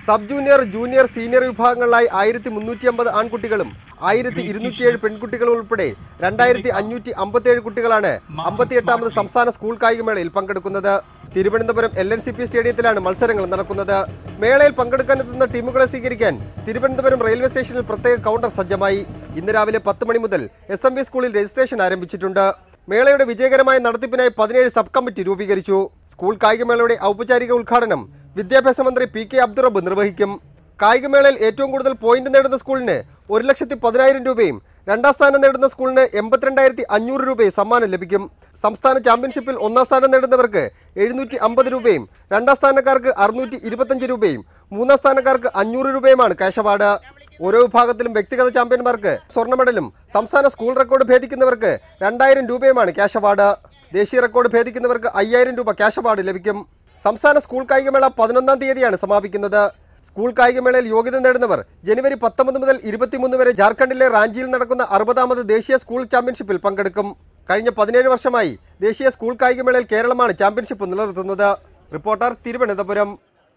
Sub junior, junior, senior വിഭാഗങ്ങളിലായി 1350 ആൺകുട്ടികളും 1207 പെൺകുട്ടികളും ഉൾപ്പെടെ 2557 കുട്ടികളാണ് 58ാമത് സംസ്ഥാന സ്കൂൾ കായികമേളയിൽ പങ്കെടുക്കുന്നത്. തിരുവനന്തപുരം LNCP സ്റ്റേഡിയത്തിലാണ് മത്സരങ്ങൾ നടക്കുന്നത്. മേളയിൽ പങ്കെടുക്കാനെത്തുന്ന ടീമുകളെ സ്വീകരിക്കാൻ തിരുവനന്തപുരം റെയിൽവേ സ്റ്റേഷനിൽ പ്രത്യേക കൗണ്ടർ സജ്ജമായി. ഇന്ന് രാവിലെ 10 മണി മുതൽ SMB സ്കൂളിൽ രജിസ്ട്രേഷൻ ആരംഭിച്ചിട്ടുണ്ട്. മേളയുടെ വിജയകരമായ നടത്തിപ്പിനായി 17 സബ് കമ്മിറ്റി രൂപീകരിച്ചു. സ്കൂൾ കായികമേളയുടെ ഔപചാരിക ഉദ്ഘാടനം വിദ്യാഭ്യാസ മന്ത്രി PK അബ്ദുറബ്ബ് നിർവഹിക്കും. കായികമേളയിൽ ഏറ്റവും കൂടുതൽ പോയിന്റ് നേടുന്ന സ്കൂളിന് 1,10,000 രൂപയും രണ്ടാം സ്ഥാനം നേടുന്ന സ്കൂളിന് 82,500 രൂപയും സമ്മാനം ലഭിക്കും. സംസ്ഥാന ചാമ്പ്യൻഷിപ്പിൽ ഒന്നാം സ്ഥാനം നേടുന്നവർക്ക് 750 രൂപയും രണ്ടാം സ്ഥാനക്കാർക്ക് 625 രൂപയും മൂന്നാം സ്ഥാനക്കാർക്ക് 500 രൂപയുമാണ് ക്യാഷ് അവാർഡ്. ഓരോ വിഭാഗത്തിലും വ്യക്തിഗത ചാമ്പ്യന്മാർക്ക് സ്വർണ്ണ മെഡലും സംസ്ഥാന സ്കൂൾ റെക്കോർഡ് ഭേദിക്കുന്നവർക്ക് 2000 രൂപയുമാണ് ക്യാഷ് അവാർഡ്. ദേശീയ റെക്കോർഡ് ഭേദിക്കുന്നവർക്ക് 5000 രൂപ ക്യാഷ് അവാർഡ് ലഭിക്കും. സംസ്ഥാന സ്കൂൾ കായികമേള 11-ാം തീയതിയാണ് സമാപിക്കുന്നത്. സ്കൂൾ കായികമേളയിൽ യോഗ്യത നേടുന്നവർ ജനുവരി 19 മുതൽ 23 വരെ ജാർഖണ്ഡിലെ റാഞ്ചിയിൽ നടക്കുന്ന 60ാമത് ദേശീയ സ്കൂൾ ചാമ്പ്യൻഷിപ്പിൽ പങ്കെടുക്കും. കഴിഞ്ഞ 17 വർഷമായി ദേശീയ സ്കൂൾ കായികമേളയിൽ കേരളമാണ് ചാമ്പ്യൻഷിപ്പ് നിലനിർത്തുന്നത്. റിപ്പോർട്ടർ, തിരുവനന്തപുരം.